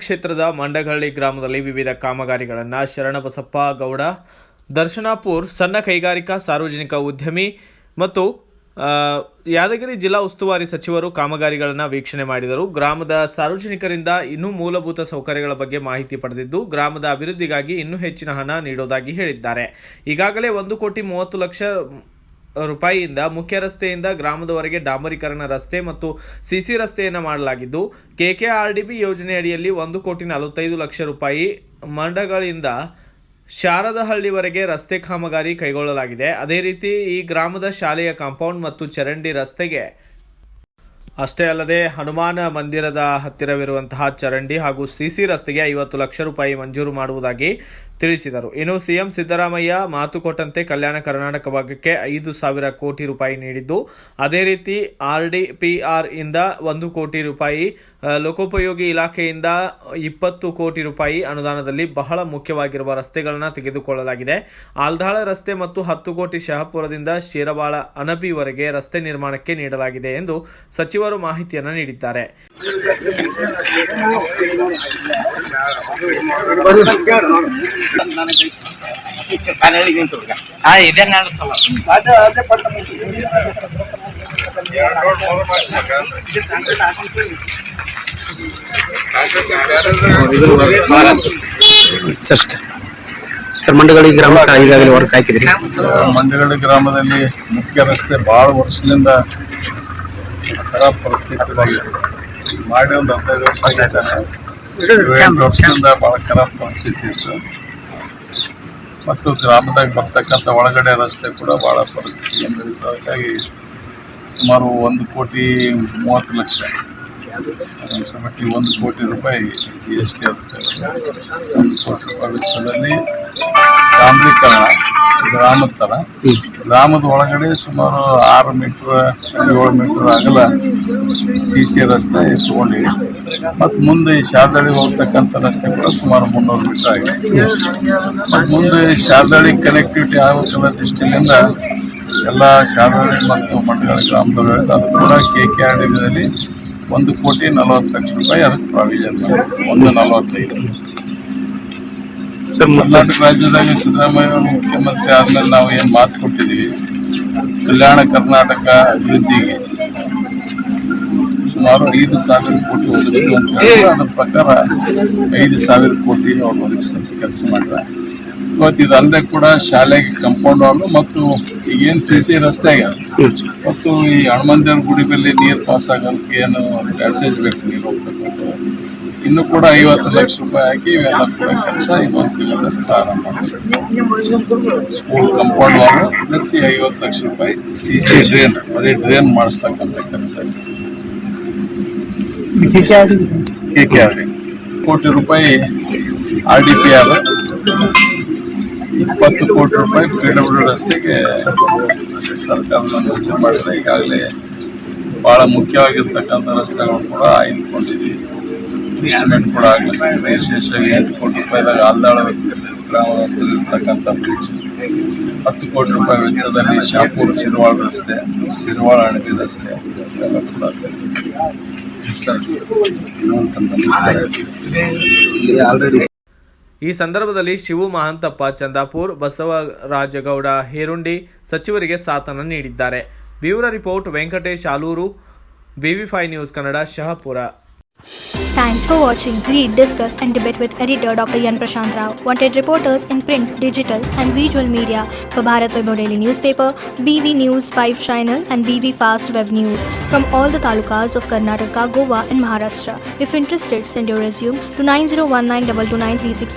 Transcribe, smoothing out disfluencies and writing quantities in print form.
ಕ್ಷೇತ್ರದ ಮಂಡಗಳ್ಳಿ ಗ್ರಾಮದಲ್ಲಿ ವಿವಿಧ ಕಾಮಗಾರಿಗಳನ್ನು ಶರಣಬಸಪ್ಪ ಗೌಡ ದರ್ಶನಾಪುರ್ ಸಣ್ಣ ಕೈಗಾರಿಕಾ ಸಾರ್ವಜನಿಕ ಉದ್ಯಮಿ ಮತ್ತು ಯಾದಗಿರಿ ಜಿಲ್ಲಾ ಉಸ್ತುವಾರಿ ಸಚಿವರು ಕಾಮಗಾರಿಗಳನ್ನು ವೀಕ್ಷಣೆ ಮಾಡಿದರು. ಗ್ರಾಮದ ಸಾರ್ವಜನಿಕರಿಂದ ಇನ್ನೂ ಮೂಲಭೂತ ಸೌಕರ್ಯಗಳ ಬಗ್ಗೆ ಮಾಹಿತಿ ಪಡೆದಿದ್ದು ಗ್ರಾಮದ ಅಭಿವೃದ್ಧಿಗಾಗಿ ಇನ್ನೂ ಹೆಚ್ಚಿನ ಹಣ ನೀಡುವುದಾಗಿ ಹೇಳಿದ್ದಾರೆ. ಈಗಾಗಲೇ 1,30,00,000 ರೂಪಾಯಿಯಿಂದ ಮುಖ್ಯ ರಸ್ತೆಯಿಂದ ಗ್ರಾಮದವರೆಗೆ ಡಾಂಬರೀಕರಣ ರಸ್ತೆ ಮತ್ತು ಸಿಸಿ ರಸ್ತೆಯನ್ನು ಮಾಡಲಾಗಿದ್ದು KKRDB ಯೋಜನೆಯಡಿಯಲ್ಲಿ 1,45,00,000 ರೂಪಾಯಿ ಮಂಡಗಳಿಂದ ಶಾರದಹಳ್ಳಿವರೆಗೆ ರಸ್ತೆ ಕಾಮಗಾರಿ ಕೈಗೊಳ್ಳಲಾಗಿದೆ. ಅದೇ ರೀತಿ ಈ ಗ್ರಾಮದ ಶಾಲೆಯ ಕಾಂಪೌಂಡ್ ಮತ್ತು ಚರಂಡಿ ರಸ್ತೆಗೆ ಅಷ್ಟೇ ಅಲ್ಲದೆ ಹನುಮಾನ ಮಂದಿರದ ಹತ್ತಿರವಿರುವಂತಹ ಚರಂಡಿ ಹಾಗೂ ಸಿಸಿ ರಸ್ತೆಗೆ 50 ಲಕ್ಷ ರೂಪಾಯಿ ಮಂಜೂರು ಮಾಡುವುದಾಗಿ ತಿಳಿಸಿದರು. ಇನ್ನು ಸಿಎಂ ಸಿದ್ದರಾಮಯ್ಯ ಮಾತು ಕೊಟ್ಟಂತೆ ಕಲ್ಯಾಣ ಕರ್ನಾಟಕ ಭಾಗಕ್ಕೆ 5,000 ಕೋಟಿ ರೂಪಾಯಿ ನೀಡಿದ್ದು, ಅದೇ ರೀತಿ RDPR ಇಂದ 1 ಕೋಟಿ ರೂಪಾಯಿ, ಲೋಕೋಪಯೋಗಿ ಇಲಾಖೆಯಿಂದ 20 ಕೋಟಿ ರೂಪಾಯಿ ಅನುದಾನದಲ್ಲಿ ಬಹಳ ಮುಖ್ಯವಾಗಿರುವ ರಸ್ತೆಗಳನ್ನು ತೆಗೆದುಕೊಳ್ಳಲಾಗಿದೆ. ಆಲ್ದಾಳ ರಸ್ತೆ ಮತ್ತು 10 ಕೋಟಿ ಶಹಪುರದಿಂದ ಶೀರಬಾಳ ಅನಬಿವರೆಗೆ ರಸ್ತೆ ನಿರ್ಮಾಣಕ್ಕೆ ನೀಡಲಾಗಿದೆ ಎಂದು ಸಚಿವರು ಮಾಹಿತಿಯನ್ನು ನೀಡಿದ್ದಾರೆ. ಸರ್, ಮಂಡಗಳ್ಳಿ ಗ್ರಾಮಕ್ಕೆ ಈಗಾಗಲೇ ವರ್ಕ್ ಹಾಕಿದ್ರಿ. ಮಂಡಗಳ್ಳಿ ಗ್ರಾಮದಲ್ಲಿ ಮುಖ್ಯ ರಸ್ತೆ ಭಾಳ ವರ್ಷದಿಂದ ಖರಾಬ್ ಪರಿಸ್ಥಿತಿ ಮಾಡಿ ಒಂದು 15 ವರ್ಷ ಆಗಿದ್ದಾನೆ. 7 ವರ್ಷದಿಂದ ಭಾಳ ಖರಾಬ್ ಪರಿಸ್ಥಿತಿ ಇತ್ತು ಮತ್ತು ಗ್ರಾಮದಾಗ ಬರ್ತಕ್ಕಂಥ ಒಳಗಡೆ ರಸ್ತೆ ಕೂಡ ಭಾಳ ಪರಿಸ್ಥಿತಿ ಇತ್ತು. ಹಾಗಾಗಿ ಸುಮಾರು 1,30,00,000 1 ಕೋಟಿ ರೂಪಾಯಿ GST ಆಗುತ್ತೆ. 1 ಕೋಟಿ ರೂಪಾಯಿ ವೆಚ್ಚದಲ್ಲಿ ಡಾಂಬರೀಕರಣ ಗ್ರಾಮದ ಥರ ಗ್ರಾಮದ ಒಳಗಡೆ ಸುಮಾರು 6 ಮೀಟ್ರ್ 7 ಮೀಟ್ರ್ ಅಗಲ CC ರಸ್ತೆ ಇಟ್ಕೊಂಡಿವಿ ಮತ್ತು ಮುಂದೆ ಶಾರದಹಳ್ಳಿ ಹೋಗ್ತಕ್ಕಂಥ ರಸ್ತೆ ಕೂಡ ಸುಮಾರು 300 ಮೀಟ್ರ್ ಆಗಿದೆ. ಮತ್ತು ಮುಂದೆ ಶಾರದಹಳ್ಳಿ ಕನೆಕ್ಟಿವಿಟಿ ಆಗಬೇಕನ್ನೋ ದೃಷ್ಟಿಯಿಂದ ಎಲ್ಲ ಶಾರದಹಳ್ಳಿ ಮತ್ತು ಮಂಡಗಳ್ಳಿ ಗ್ರಾಮದೊಳಗೆ ಅದು ಕೂಡ KKRDBದಲ್ಲಿ 1,40,00,000 ರೂಪಾಯಿ ಅದಕ್ಕೆ ಪ್ರಾವಿಷನ್ ಮಾಡಿ 1,45. ಕರ್ನಾಟಕ ರಾಜ್ಯದಾಗ ಸಿದ್ದರಾಮಯ್ಯ ಅವರು ಮುಖ್ಯಮಂತ್ರಿ ಆದ್ಮೇಲೆ ನಾವು ಏನು ಮಾತು ಕೊಟ್ಟಿದ್ದೀವಿ, ಕಲ್ಯಾಣ ಕರ್ನಾಟಕ ಅಭಿವೃದ್ಧಿಗೆ ಸುಮಾರು 5,000 ಕೋಟಿ ಒದಗಿಸುವಂತ ಅದರ ಪ್ರಕಾರ 5,000 ಕೋಟಿ ಅವ್ರು ಒದಗಿಸುವಂತ ಕೆಲಸ ಮಾಡಿದ್ದಾರೆ. ಇವತ್ತು ಇದಲ್ಲದೆ ಕೂಡ ಶಾಲೆಗೆ ಕಂಪೌಂಡ್ ವಾಲ್ ಮತ್ತು ಈಗೇನು CC ರಸ್ತೆ ಮತ್ತು ಈ ಹನುಮಂದೇವ್ರ ಗುಡಿ ಮೇಲೆ ನೀರು ಪಾಸ್ ಆಗೋದಕ್ಕೆ ಏನು ಪ್ಯಾಸೇಜ್ ಬೇಕು, ನೀರು ಹೋಗ್ತಕ್ಕಂಥದ್ದು ಇನ್ನೂ ಕೂಡ 50 ಲಕ್ಷ ರೂಪಾಯಿ ಹಾಕಿ ಇವೆಲ್ಲ ಕೂಡ ಕೆಲಸ ಇನ್ನೊಂದು ತಿಂಗಳಲ್ಲಿ ಪ್ರಾರಂಭ ಮಾಡಿಸ್ಬೇಕು. School compound wall plus 50 lakh ರೂಪಾಯಿ CC ಡ್ರೈನ್, ಬರೀ ಡ್ರೈನ್ ಮಾಡಿಸ್ತಕ್ಕಂಥ ಕೆಲಸ. KKRD ಕೋಟಿ ರೂಪಾಯಿ RDPR, 20 ಕೋಟಿ ರೂಪಾಯಿ PWD ರಸ್ತೆಗೆ ಸರ್ಕಾರದಿಂದ ಯೋಜನೆ ಮಾಡಿದ್ರೆ ಈಗಾಗಲೇ ಭಾಳ ಮುಖ್ಯವಾಗಿರ್ತಕ್ಕಂಥ ರಸ್ತೆಗಳು ಕೂಡ ಆಯ್ದುಕೊಂಡಿದ್ವಿ. ಎಸ್ಟಿಮೇಟ್ ಕೂಡ ಆಗಲಿದೆ. ವಿಶೇಷವಾಗಿ 8 ಕೋಟಿ ರೂಪಾಯಿದಾಗ ಆಲ್ದಾಳ ಗ್ರಾಮದ ಹತ್ತಿರತಕ್ಕಂಥ ಬ್ರಿಡ್ಜ್, 10 ಕೋಟಿ ರೂಪಾಯಿ ವೆಚ್ಚದಲ್ಲಿ ಶಾಪುರ್ ಸಿರವಾಳ ರಸ್ತೆ, ಸಿರವಾಳ ಅಣಬಿ ರಸ್ತೆ ಎಲ್ಲ ಕೂಡ ಈ ಸಂದರ್ಭದಲ್ಲಿ ಶಿವು ಮಹಾಂತಪ್ಪ ಚಂದಾಪುರ್, ಬಸವರಾಜಗೌಡ ಹೇರುಂಡಿ ಸಚಿವರಿಗೆ ಸಾಥನ್ನು ನೀಡಿದ್ದಾರೆ. Bureau report Venkatesh Aluru, BV5 news Kannada, Shahapur. Thanks for watching. Read, discuss and debate with editor Dr. Yan Prashant Rao. Wanted reporters in print, digital and visual media for Bharat Vaibhav Daily Newspaper, BV News 5 Channel and BV Fast Web News from all the talukas of Karnataka, Goa and Maharashtra. If interested, send your resume to 9019229369.